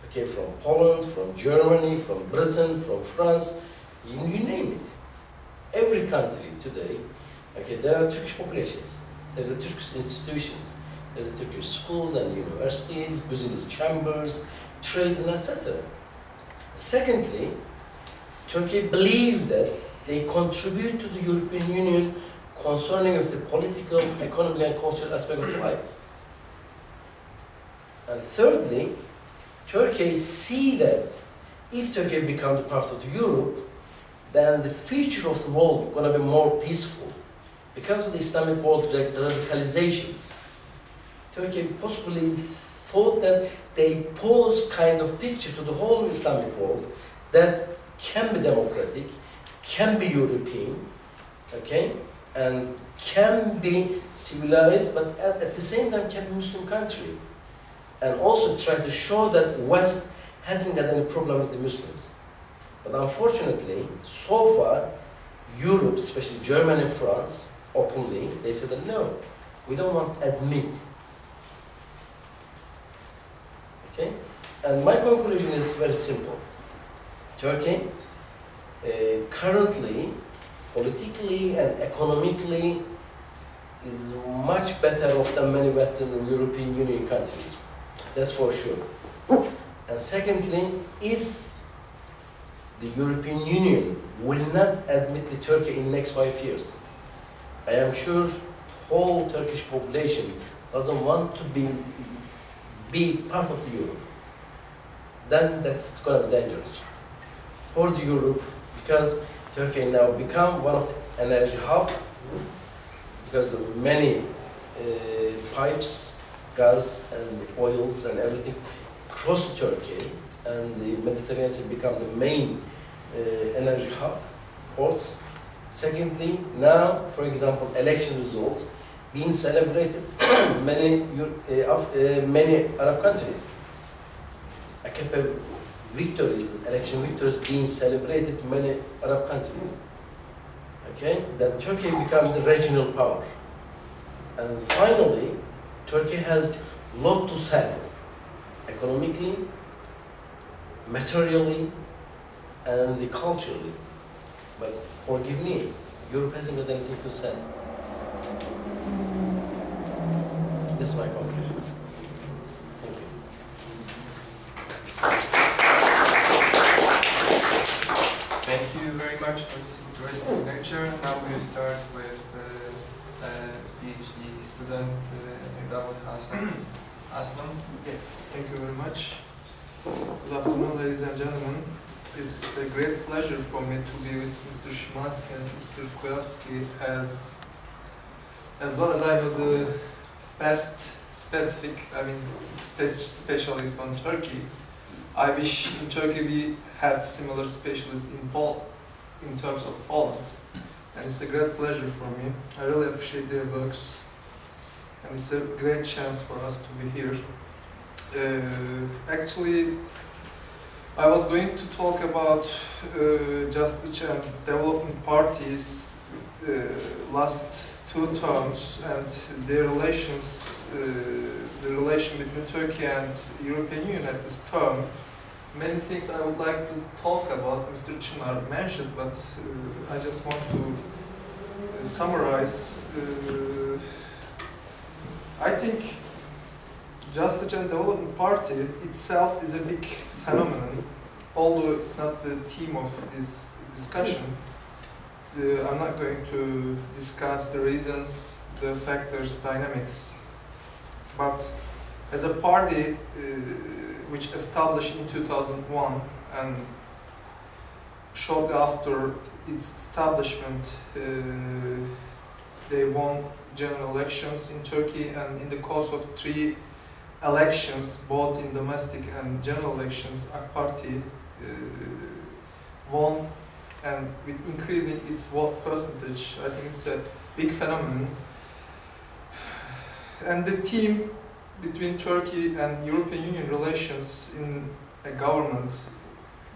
okay, from Poland, from Germany, from Britain, from France, you name it. Every country today, okay, there are Turkish populations, there are Turkish institutions, there are Turkish schools and universities, business chambers, trades, and etc. Secondly, Turkey believes that they contribute to the European Union concerning of the political, economic, and cultural aspect of life. And thirdly, Turkey see that if Turkey becomes part of Europe, then the future of the world is going to be more peaceful. Because of the Islamic world radicalizations, Turkey possibly thought that they pose kind of picture to the whole Islamic world that can be democratic, can be European, okay, and can be civilized, but at the same time can be Muslim country. And also try to show that West hasn't got any problem with the Muslims. But unfortunately, so far, Europe, especially Germany and France, openly, they said that no, we don't want to admit. Okay? And my conclusion is very simple. Turkey, currently, politically and economically, is much better off than many Western and European Union countries. That's for sure. And secondly, if the European Union will not admit the Turkey in the next 5 years, I am sure the whole Turkish population doesn't want to be part of the Europe. Then that's going to be dangerous for the Europe, because Turkey now become one of the energy hub, because of many pipes, gas and oils and everything cross Turkey, and the Mediterranean has become the main energy hub, ports. Secondly, now, for example, election result being celebrated many Arab countries. AKP victories, election victories being celebrated in many Arab countries. Okay, that Turkey becomes the regional power. And finally, Turkey has a lot to sell, economically, materially, and culturally. But forgive me, Europe hasn't got anything to sell. That's my conclusion. Thank you. Thank you very much for this interesting lecture. Now we'll start with PhD student David Aslan. Okay, thank you very much. Good afternoon, ladies and gentlemen. It's a great pleasure for me to be with Mr. Szymanski and Mr. Kujawski, as well as I know the best specialist on Turkey. I wish in Turkey we had similar specialists in terms of Poland. And it's a great pleasure for me. I really appreciate their works. And it's a great chance for us to be here. Actually, I was going to talk about Justice and Development Party's last 2 terms and their relations, the relation between Turkey and European Union at this term. Many things I would like to talk about, Mr. Çınar mentioned, but I just want to summarize. I think Justice and Development Party itself is a big phenomenon, although it's not the theme of this discussion. I'm not going to discuss the reasons, the factors, dynamics, but as a party which established in 2001 and shortly after its establishment they won general elections in Turkey, and in the course of 3 elections, both in domestic and general elections, AK Party won, and with increasing its vote percentage, I think it's a big phenomenon. And the theme between Turkey and European Union relations in a government,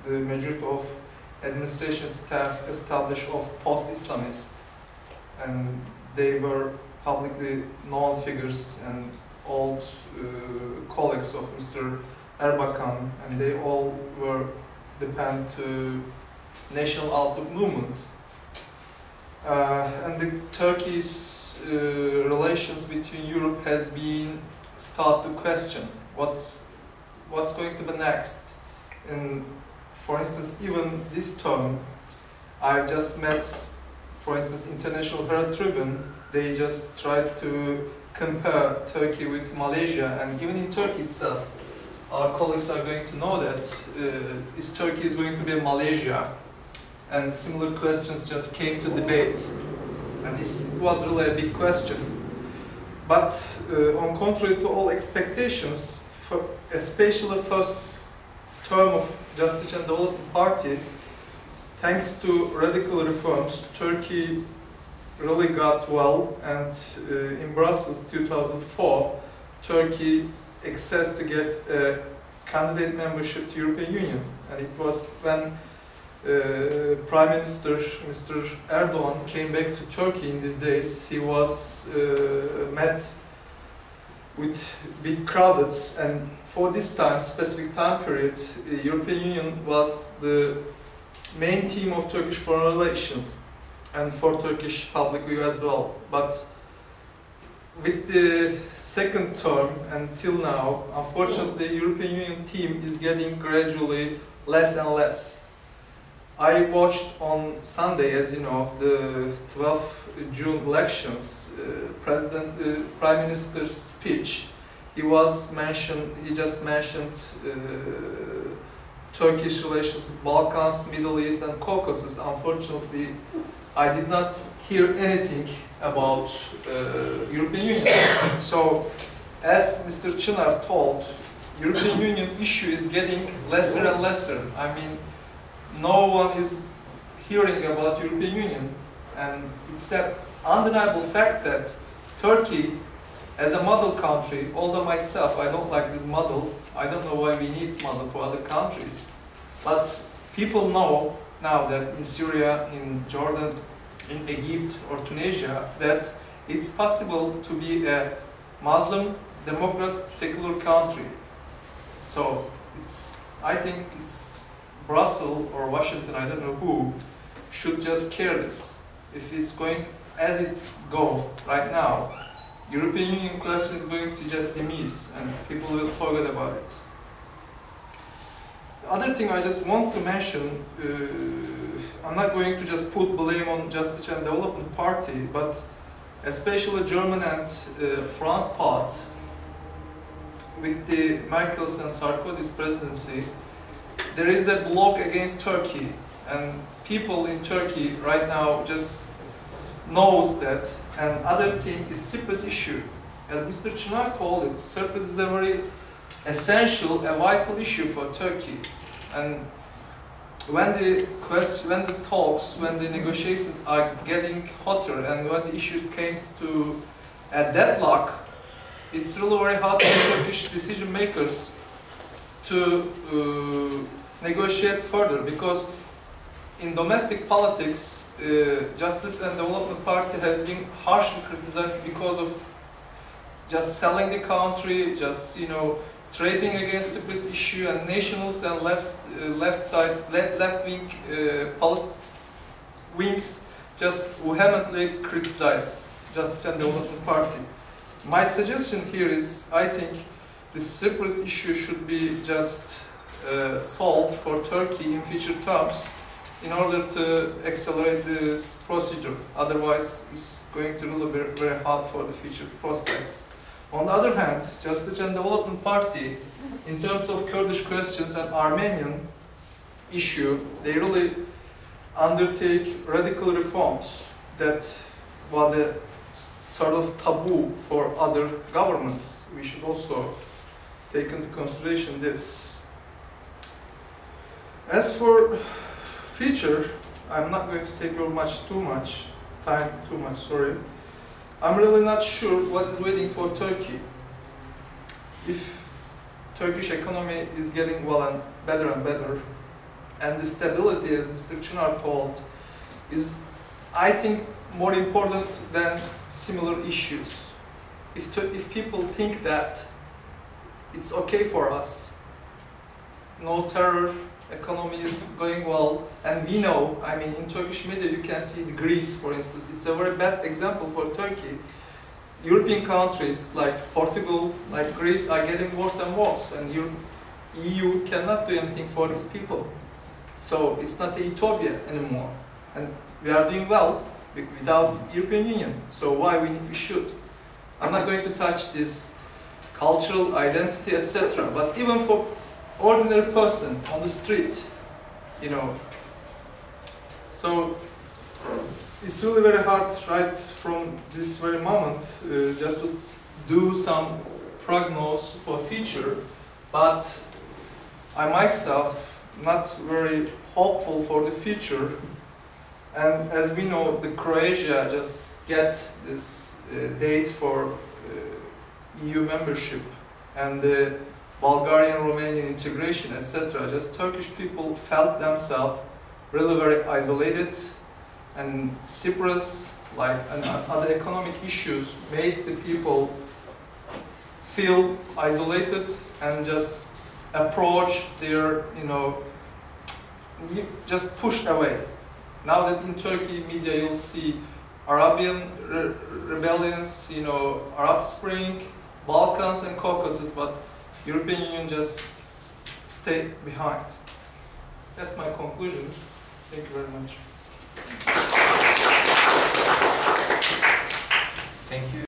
the majority of administration staff established of post-Islamist, and they were publicly known figures and old colleagues of Mr. Erbakan, and they all were depend to national outlook movement. And the Turkey's relations between Europe has been start to question what's going to be next. And for instance, even this term, I just met, for instance, International Herald Tribune. They just tried to compare Turkey with Malaysia, and even in Turkey itself, our colleagues are going to know that is Turkey is going to be Malaysia, and similar questions just came to debate, and it was really a big question. But on contrary to all expectations, especially first term of Justice and Development Party, thanks to radical reforms, Turkey really got well, and in Brussels 2004, Turkey access to get a candidate membership to European Union, and it was when Prime Minister Mr. Erdogan came back to Turkey in these days. He was met with big crowds, and for this time, specific time period, the European Union was the main theme of Turkish foreign relations and for Turkish public view as well. But with the second term until now, unfortunately, the European Union team is getting gradually less and less. I watched on Sunday, as you know, the 12th June elections, Prime Minister's speech. He just mentioned Turkish relations with Balkans, Middle East and Caucasus. Unfortunately, I did not hear anything about European Union. So, as Mr. Çınar told, European Union issue is getting lesser and lesser. I mean, no one is hearing about European Union, and it's an undeniable fact that Turkey, as a model country, although myself I don't like this model, I don't know why we need model for other countries, but people know now that in Syria, in Jordan, in Egypt or Tunisia, that it's possible to be a Muslim, democrat, secular country. So I think it's Brussels or Washington, I don't know who, should just care this. If it's going as it go right now, European Union question is going to just diminish and people will forget about it. The other thing I just want to mention, I'm not going to just put blame on Justice and Development Party, but especially German and France part, with the Merkel's and Sarkozy's presidency, there is a block against Turkey, and people in Turkey right now just knows that. And other thing is Cyprus issue. As Mr. Çınar told it, Cyprus is a very essential, a vital issue for Turkey. And when the talks, when the negotiations are getting hotter, and when the issue comes to a deadlock, it's really very hard for Turkish decision makers to negotiate further, because in domestic politics, Justice and Development Party has been harshly criticized because of just selling the country, just trading against Cyprus issue, and nationals and left wings just vehemently criticize Justice and Development Party. My suggestion here is, I think the Cyprus issue should be just solved for Turkey in future terms in order to accelerate this procedure. Otherwise, it's going to really be very hard for the future prospects. On the other hand, Justice and Development Party, in terms of Kurdish questions and Armenian issue, they really undertake radical reforms that was a sort of taboo for other governments. We should also take into consideration this. As for future, I'm not going to take over too much time, sorry. I'm really not sure what is waiting for Turkey. If Turkish economy is getting well and better, and the stability, as Mr. Çınar told, is, I think, more important than similar issues. If people think that it's okay for us no terror, economy is going well, and we know, I mean, in Turkish media you can see the Greece, for instance. It's a very bad example for Turkey. European countries like Portugal, like Greece are getting worse and worse, and EU cannot do anything for these people. So it's not a utopia anymore, and we are doing well without European Union. So why we should? I'm not going to touch this cultural identity, etc. But even for ordinary person on the street, you know. So it's really very hard right from this very moment just to do some prognosis for future. But I myself not very hopeful for the future. And as we know, the Croatia just get this date for EU membership, and the Bulgarian, Romanian integration, etc. Just Turkish people felt themselves really very isolated, and Cyprus, like, and other economic issues made the people feel isolated and just approach their, you know, just pushed away. Now that in Turkey media you'll see Arabian rebellions, you know, Arab Spring, Balkans and Caucasus, but European Union just stayed behind. That's my conclusion. Thank you very much. Thank you.